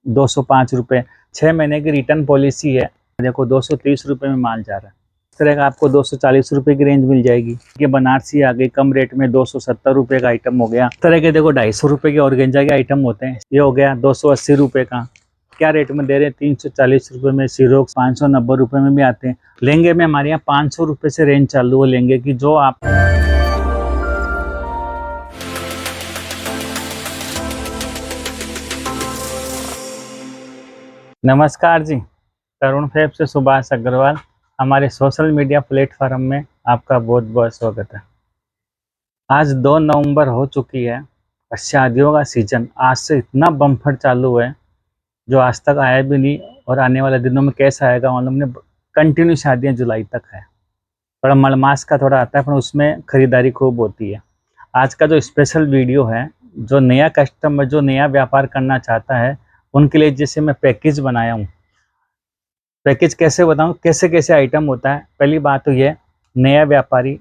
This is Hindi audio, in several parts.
205 रुपये। 6 महीने की रिटर्न पॉलिसी है। देखो 230 रुपये में माल जा रहा है। इस तरह का आपको 240 रुपये की रेंज मिल जाएगी। ये बनारसी आ गई कम रेट में, 270 रुपये का आइटम हो गया। इस तरह के देखो 250 रुपये के ऑर्गेंजा के आइटम होते हैं। ये हो गया 280 रुपये का। क्या रेट में दे रहे हैं? 340 रुपये में। सिरोक्स 590 रुपये में भी आते हैं। लहंगे में हमारे यहाँ 500 रुपये से रेंज चालू है लहंगे की। जो आप नमस्कार जी, तरुण फैब से सुभाष अग्रवाल। हमारे सोशल मीडिया प्लेटफॉर्म में आपका बहुत बहुत स्वागत है। आज 2 नवंबर हो चुकी है और शादियों का सीज़न आज से इतना बम्पर चालू है जो आज तक आया भी नहीं, और आने वाले दिनों में कैसा आएगा मालूम नहीं। कंटिन्यू शादियां जुलाई तक है। थोड़ा मलमास का थोड़ा आता है, पर उसमें खरीदारी खूब होती है। आज का जो स्पेशल वीडियो है, जो नया कस्टमर जो नया व्यापार करना चाहता है उनके लिए जैसे मैं पैकेज बनाया हूँ। पैकेज कैसे बताऊँ, कैसे कैसे आइटम होता है। पहली बात तो ये, नया व्यापारी,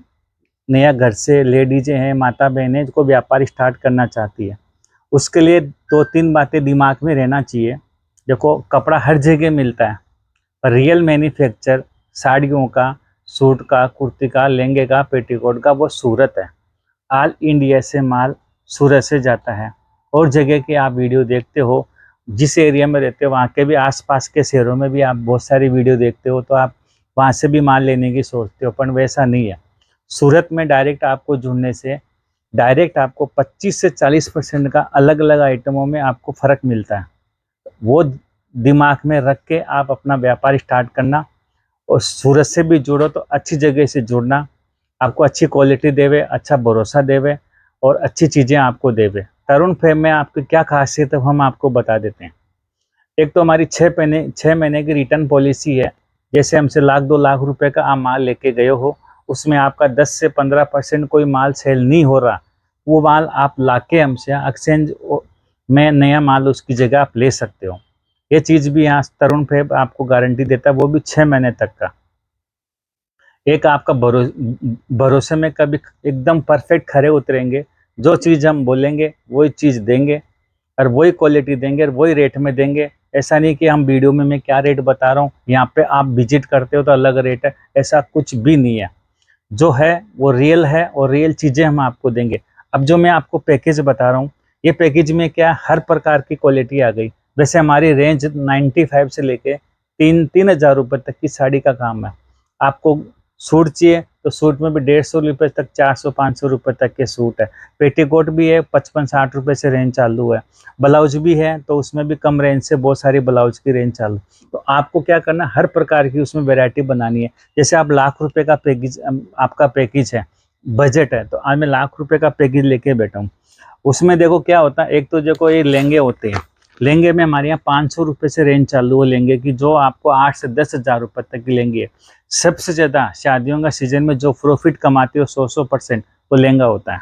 नया घर से लेडीजें हैं, माता बहनें जिनको व्यापार स्टार्ट करना चाहती है, उसके लिए 2-3 बातें दिमाग में रहना चाहिए। देखो, कपड़ा हर जगह मिलता है, पर रियल मैन्युफैक्चर साड़ियों का, सूट का, कुर्ती का, लहंगे का, पेटीकोट का वो सूरत है। ऑल इंडिया से माल सूरत से जाता है। और जगह के आप वीडियो देखते हो, जिस एरिया में रहते हो वहाँ के भी आसपास के शहरों में भी आप बहुत सारी वीडियो देखते हो, तो आप वहाँ से भी माल लेने की सोचते हो, पर वैसा नहीं है। सूरत में डायरेक्ट आपको जुड़ने से डायरेक्ट आपको 25 से 40% का अलग अलग आइटमों में आपको फ़र्क मिलता है। वो दिमाग में रख के आप अपना व्यापार स्टार्ट करना, और सूरत से भी जुड़ो तो अच्छी जगह से जुड़ना, आपको अच्छी क्वालिटी देवे, अच्छा भरोसा देवे और अच्छी चीज़ें आपको देवे। तरुण फैब में आपकी क्या खासियत है हम आपको बता देते हैं। एक तो हमारी 6 महीने की रिटर्न पॉलिसी है। जैसे हमसे 1-2 लाख रुपए का आप माल लेके गए हो, उसमें आपका 10 से 15% कोई माल सेल नहीं हो रहा, वो माल आप लाके हमसे एक्सचेंज में नया माल उसकी जगह आप ले सकते हो। ये चीज़ भी यहाँ तरुण फैब आपको गारंटी देता है, वो भी 6 महीने तक का। एक आपका भरोसे में कभी एकदम परफेक्ट खरे उतरेंगे। जो चीज़ हम बोलेंगे वही चीज़ देंगे, और वही क्वालिटी देंगे और वही रेट में देंगे। ऐसा नहीं कि हम वीडियो में मैं क्या रेट बता रहा हूँ, यहाँ पे आप विजिट करते हो तो अलग रेट है, ऐसा कुछ भी नहीं है। जो है वो रियल है और रियल चीज़ें हम आपको देंगे। अब जो मैं आपको पैकेज बता रहा हूँ, ये पैकेज में क्या हर प्रकार की क्वालिटी आ गई। वैसे हमारी रेंज 95 से लेके 3 हज़ार रुपये तक की साड़ी का काम है। आपको सूट चाहिए तो सूट में भी 150 रुपये तक, 400-500 रुपये तक के सूट है। पेटीकोट भी है, 55-60 रुपये से रेंज चालू है। ब्लाउज भी है तो उसमें भी कम रेंज से बहुत सारी ब्लाउज की रेंज चालू। तो आपको क्या करना, हर प्रकार की उसमें वैरायटी बनानी है। जैसे आप लाख रुपए का पैकेज, आपका पैकेज है, बजट है, तो आज मैं लाख रुपए का पैकेज लेके बैठा हूँ। उसमें देखो क्या होता है, एक तो देखो ये लहंगे होते हैं। लहंगे में हमारे यहाँ 500 रुपये से रेंज चालू है लहंगे की, जो आपको 8 से 10 हज़ार रुपये तक की लहंगे है। सबसे ज़्यादा शादियों का सीजन में जो प्रॉफिट कमाते हो 100% वो लहंगा होता है।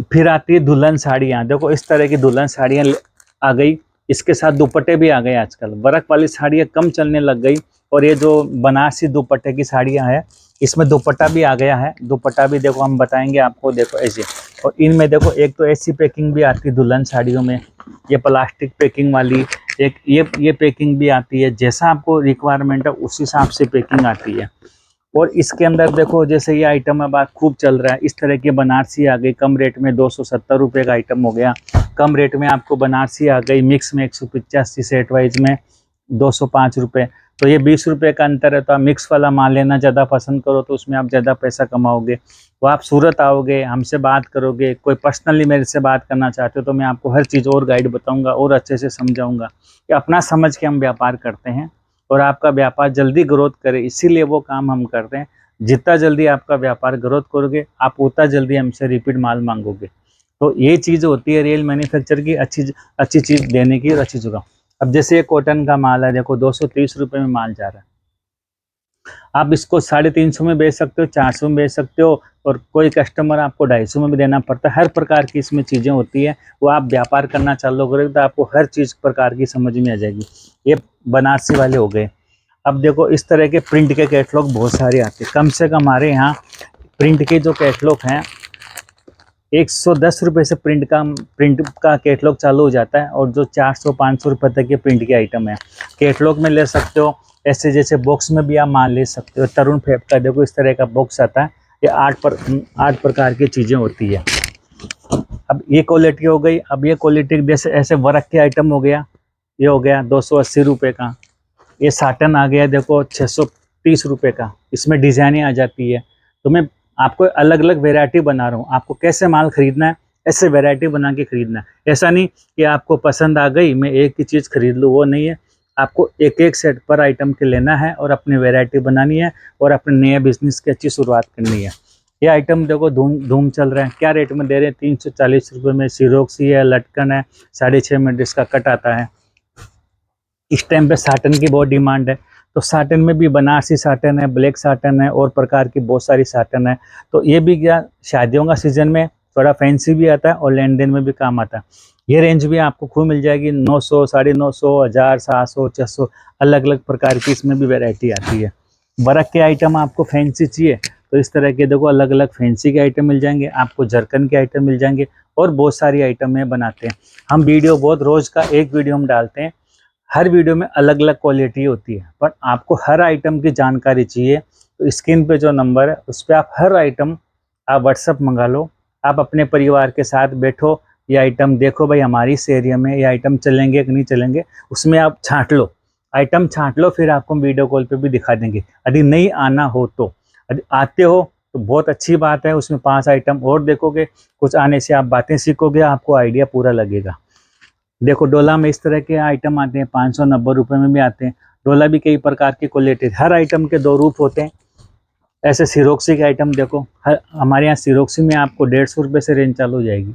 फिर आती है दुल्हन साड़ियाँ। देखो इस तरह की दुल्हन साड़ियाँ आ गई, इसके साथ दुपट्टे भी आ गए। आजकल वर्क वाली साड़ियाँ कम चलने लग गई, और ये जो बनारसी दुपट्टे की साड़ियाँ हैं, इसमें दुपट्टा भी आ गया है। दुपट्टा भी देखो हम बताएंगे आपको। देखो ऐसे, और इनमें देखो एक तो ऐसी पैकिंग भी आती है दुल्हन साड़ियों में, ये प्लास्टिक पैकिंग वाली, एक ये पैकिंग भी आती है। जैसा आपको रिक्वायरमेंट है उस हिसाब से पैकिंग आती है। और इसके अंदर देखो, जैसे ये आइटम अब खूब चल रहा है, इस तरह की बनारसी आ गई कम रेट में, 270 रुपये का आइटम हो गया। कम रेट में आपको बनारसी आ गई मिक्स में 185, सेट वाइज में 205 रुपये। तो ये 20 रुपये का अंतर है। तो आप मिक्स वाला माल लेना ज़्यादा पसंद करो तो उसमें आप ज़्यादा पैसा कमाओगे। वो आप सूरत आओगे, हमसे बात करोगे, कोई पर्सनली मेरे से बात करना चाहते हो तो मैं आपको हर चीज़ और गाइड बताऊंगा और अच्छे से समझाऊंगा कि अपना समझ के हम व्यापार करते हैं और आपका व्यापार जल्दी ग्रोथ करे, इसीलिए वो काम हम करते हैं। जितना जल्दी आपका व्यापार ग्रोथ करोगे, आप उतना जल्दी हमसे रिपीट माल मांगोगे। तो ये चीज़ होती है रियल मैन्युफैक्चर की, अच्छी चीज़ देने की और अच्छी जगह। अब जैसे ये कॉटन का माल है, देखो 230 रुपये में माल जा रहा है। आप इसको 350 में बेच सकते हो, 400 में बेच सकते हो, और कोई कस्टमर आपको 250 में भी देना पड़ता है। हर प्रकार की इसमें चीज़ें होती है। वो आप व्यापार करना चालू करोगे तो आपको हर चीज़ प्रकार की समझ में आ जाएगी। ये बनारसी वाले हो गए। अब देखो इस तरह के प्रिंट के कैटलॉग बहुत सारे आते हैं। कम से कम हमारे यहाँ प्रिंट के जो कैटलॉग हैं 110 रुपये से प्रिंट का कैटलॉग चालू हो जाता है, और जो 400-500 रुपये तक के प्रिंट के आइटम है कैटलॉग में ले सकते हो। ऐसे जैसे बॉक्स में भी आप माल ले सकते हो। तरुण फैब का देखो इस तरह का बॉक्स आता है, ये 8 प्रकार की चीज़ें होती है। अब ये क्वालिटी हो गई। अब ये क्वालिटी जैसे ऐसे वर्क के आइटम हो गया, ये हो गया 280 रुपये का। ये साटन आ गया देखो 630 रुपये का। इसमें डिज़ाइनें आ जाती है। तो मैं आपको अलग अलग वेराइटी बना रहा हूँ, आपको कैसे माल खरीदना है ऐसे वेराइटी बना के खरीदना है। ऐसा नहीं कि आपको पसंद आ गई मैं एक ही चीज़ खरीद लूँ, वो नहीं है। आपको एक एक सेट पर आइटम के लेना है और अपनी वेराइटी बनानी है और अपने नए बिजनेस की अच्छी शुरुआत करनी है। ये आइटम देखो धूम चल रहा है। क्या रेट में दे रहे हैं? 340 रुपये में। सिरोक्सी है, लटकन है, 6.5 मीटर इसका कट आता है। इस टाइम पे साटन की बहुत डिमांड है, तो साटन में भी बनारसी साटन है, ब्लैक साटन है, और प्रकार की बहुत सारी साटन है। तो ये भी क्या शादियों का सीजन में थोड़ा फैंसी भी आता है और लेन देन में भी काम आता है। ये रेंज भी आपको खूब मिल जाएगी, 900, 950, 1000, 700, 600, अलग अलग प्रकार की इसमें भी वैरायटी आती है। वर्क के आइटम आपको फैंसी चाहिए तो इस तरह के देखो अलग अलग फैंसी के आइटम मिल जाएंगे, आपको जरकन के आइटम मिल जाएंगे, और बहुत सारी आइटम में बनाते हैं हम। वीडियो बहुत रोज़ का एक वीडियो हम डालते हैं। हर वीडियो में अलग अलग क्वालिटी होती है, पर आपको हर आइटम की जानकारी चाहिए तो स्क्रीन पे जो नंबर है उस पर आप हर आइटम आप व्हाट्सअप मंगा लो। आप अपने परिवार के साथ बैठो, ये आइटम देखो भाई हमारी इस एरिया में ये आइटम चलेंगे कि नहीं चलेंगे, उसमें आप छांट लो, आइटम छांट लो, फिर आपको वीडियो कॉल पे भी दिखा देंगे। यदि नहीं आना हो तो, यदि आते हो तो बहुत अच्छी बात है, उसमें 5 आइटम और देखोगे, कुछ आने से आप बातें सीखोगे, आपको आइडिया पूरा लगेगा। देखो डोला में इस तरह के आइटम आते हैं, 590 रुपये में भी आते हैं। डोला भी कई प्रकार की क्वालिटी, हर आइटम के 2 रूप होते हैं। ऐसे सिरोक्सी के आइटम देखो, हमारे यहाँ सिरोक्सी में आपको 150 रुपये से रेंज चालू हो जाएगी,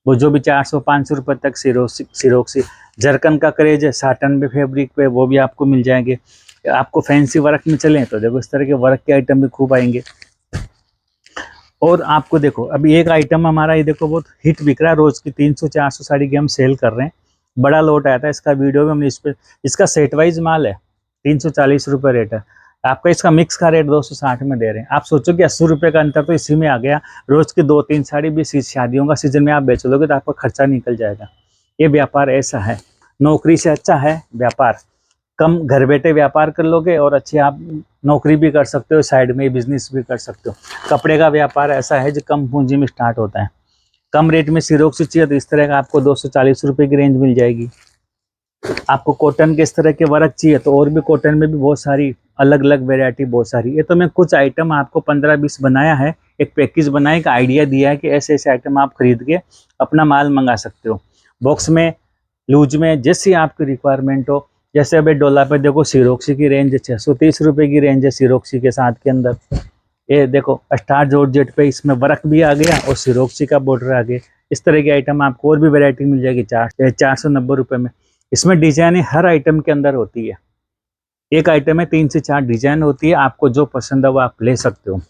वो जो भी 400-500 रुपये तक सिरोक्सी। जरकन का क्रेज है, साटन पे फैब्रिक पे, वो भी आपको मिल जाएंगे। आपको फैंसी वर्क में चलें तो देखो इस तरह के वर्क के आइटम भी खूब आएंगे। और आपको देखो अभी एक आइटम हमारा ये देखो बहुत हिट बिक रहा है, रोज़ की 300-400 साड़ी की हम सेल कर रहे हैं। बड़ा लोट आया था इसका, वीडियो में हमने इस पर, इसका सेट वाइज माल है, 340 रुपये रेट है। आपका इसका मिक्स का रेट 260 में दे रहे हैं। आप सोचो कि 80 रुपये का अंतर तो इसी में आ गया। रोज़ की 2-3 साड़ी भी शादियों का सीजन में आप बेच लोगे तो आपका खर्चा निकल जाएगा। ये व्यापार ऐसा है, नौकरी से अच्छा है व्यापार। कम घर बैठे व्यापार कर लोगे और अच्छी आप नौकरी भी कर सकते हो, साइड में बिजनेस भी कर सकते हो। कपड़े का व्यापार ऐसा है जो कम पूंजी में स्टार्ट होता है। कम रेट में सिरोक्सी चाहिए तो इस तरह का आपको 240 रुपये की रेंज मिल जाएगी। आपको कॉटन के इस तरह के वर्क चाहिए तो और भी कॉटन में भी बहुत सारी अलग अलग वेरायटी, बहुत सारी। ये तो मैं कुछ आइटम आपको 15-20 बनाया है, एक पैकेज बनाया, एक आइडिया दिया है कि ऐसे ऐसे आइटम आप खरीद के अपना माल मंगा सकते हो, बॉक्स में, लूज में, जैसी आपकी रिक्वायरमेंट हो। जैसे अभी डोला पे देखो सिरोक्सी की रेंज 630 रुपये की रेंज है, सिरोक्सी के साथ के अंदर। ये देखो स्टार जॉर्जेट पे इसमें वर्क भी आ गया और सिरोक्सी का बॉर्डर आ गया। इस तरह की आइटम आपको और भी वैरायटी मिल जाएगी 490 रुपये में। इसमें डिजाइन हर आइटम के अंदर होती है, एक आइटम में 3 से 4 डिजाइन होती है, आपको जो पसंद है वो आप ले सकते हो।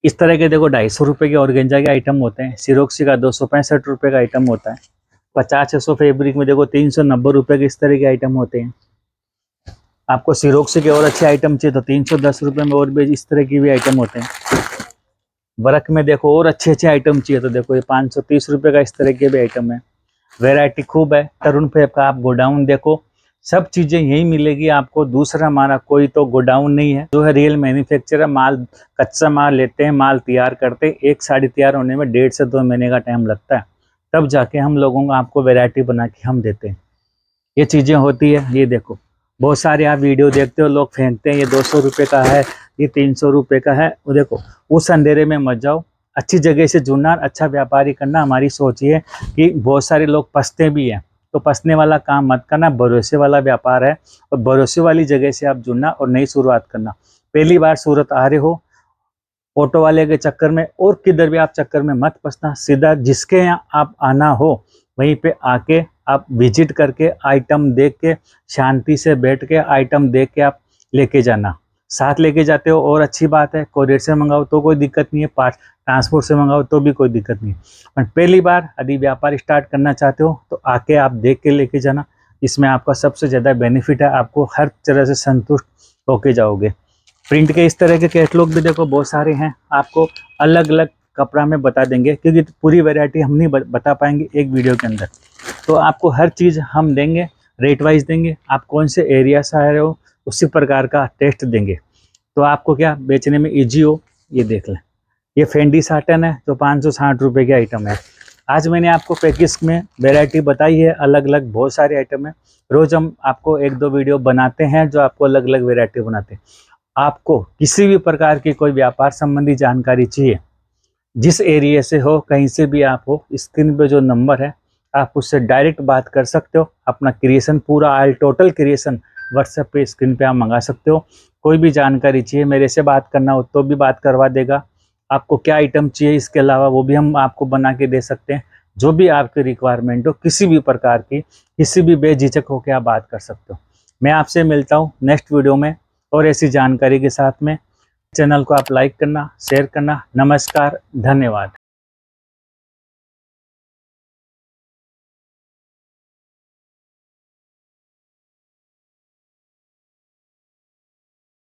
इस तरह के देखो 250 रुपये के ऑर्गेंजा के आइटम होते हैं, सिरोक्सी का 265 रुपये का आइटम होता है। 50-600 फैब्रिक में देखो 390 रुपये के इस तरह के आइटम होते हैं। आपको सिरोक्सी के और अच्छे आइटम चाहिए तो 310 रुपये में और भी इस तरह की भी आइटम होते हैं। वर्क में देखो और अच्छे अच्छे आइटम चाहिए तो देखो ये 530 रुपये का इस तरह के भी आइटम है। वैरायटी खूब है। तरुण फैब का आप गोडाउन देखो, सब चीज़ें यही मिलेगी आपको। दूसरा हमारा कोई तो गोडाउन नहीं है, जो है रियल मैन्युफैक्चरर। माल कच्चा माल लेते हैं, माल तैयार करते हैं। एक साड़ी तैयार होने में 1.5 से 2 महीने का टाइम लगता है, तब जाके हम लोगों को आपको वैरायटी बना के हम देते हैं। ये चीज़ें होती है। ये देखो बहुत सारे आप वीडियो देखते हो, लोग फेंकते हैं ये 200 रुपये का है, ये 300 रुपये का है। वो देखो उस अंधेरे में मत जाओ, अच्छी जगह से जुड़ना, अच्छा व्यापारी करना हमारी सोच ये है कि बहुत सारे लोग फंसते भी हैं, तो फंसने वाला काम मत करना। भरोसे वाला व्यापार है और भरोसे वाली जगह से आप जुड़ना और नई शुरुआत करना। पहली बार सूरत आ रहे हो, ऑटो वाले के चक्कर में और किधर भी आप चक्कर में मत फंसना। सीधा जिसके यहाँ आप आना हो वहीं पे आके आप विजिट करके आइटम देख के शांति से बैठ के आइटम देख के आप लेके जाना। साथ लेके जाते हो और अच्छी बात है, कोरियर से मंगाओ तो कोई दिक्कत नहीं है, पार्ट ट्रांसपोर्ट से मंगाओ तो भी कोई दिक्कत नहीं है। पर पहली बार यदि व्यापार स्टार्ट करना चाहते हो तो आके आप देख के लेके जाना। इसमें आपका सबसे ज़्यादा बेनिफिट है, आपको हर तरह से संतुष्ट होके जाओगे। प्रिंट के इस तरह के कैटलॉग भी देखो बहुत सारे हैं, आपको अलग अलग कपड़ा में बता देंगे, क्योंकि पूरी वैरायटी हम नहीं बता पाएंगे एक वीडियो के अंदर। तो आपको हर चीज़ हम देंगे, रेट वाइज देंगे, आप कौन से एरिया से आ रहे हो उसी प्रकार का टेस्ट देंगे, तो आपको क्या बेचने में ईजी हो। ये देख लें, ये फेंडी साटन है जो 560 रुपये की आइटम है। आज मैंने आपको पैकेज में वैरायटी बताई है, अलग अलग बहुत सारे आइटम है। रोज़ हम आपको 1-2 वीडियो बनाते हैं जो आपको अलग अलग वैरायटी बनाते हैं। आपको किसी भी प्रकार की कोई व्यापार संबंधी जानकारी चाहिए, जिस एरिया से हो, कहीं से भी आप हो, स्क्रीन पे जो नंबर है आप उससे डायरेक्ट बात कर सकते हो। अपना क्रिएशन पूरा ऑल टोटल क्रिएशन व्हाट्सएप पे स्क्रीन पे आप मंगा सकते हो। कोई भी जानकारी चाहिए मेरे से बात करना हो तो भी बात करवा देगा। आपको क्या आइटम चाहिए इसके अलावा वो भी हम आपको बना के दे सकते हैं। जो भी आपकी रिक्वायरमेंट हो, किसी भी प्रकार की, किसी भी बेझिझक होकर आप बात कर सकते हो। मैं आपसे मिलता हूँ नेक्स्ट वीडियो में और ऐसी जानकारी के साथ में। चैनल को आप लाइक करना, शेयर करना। नमस्कार, धन्यवाद।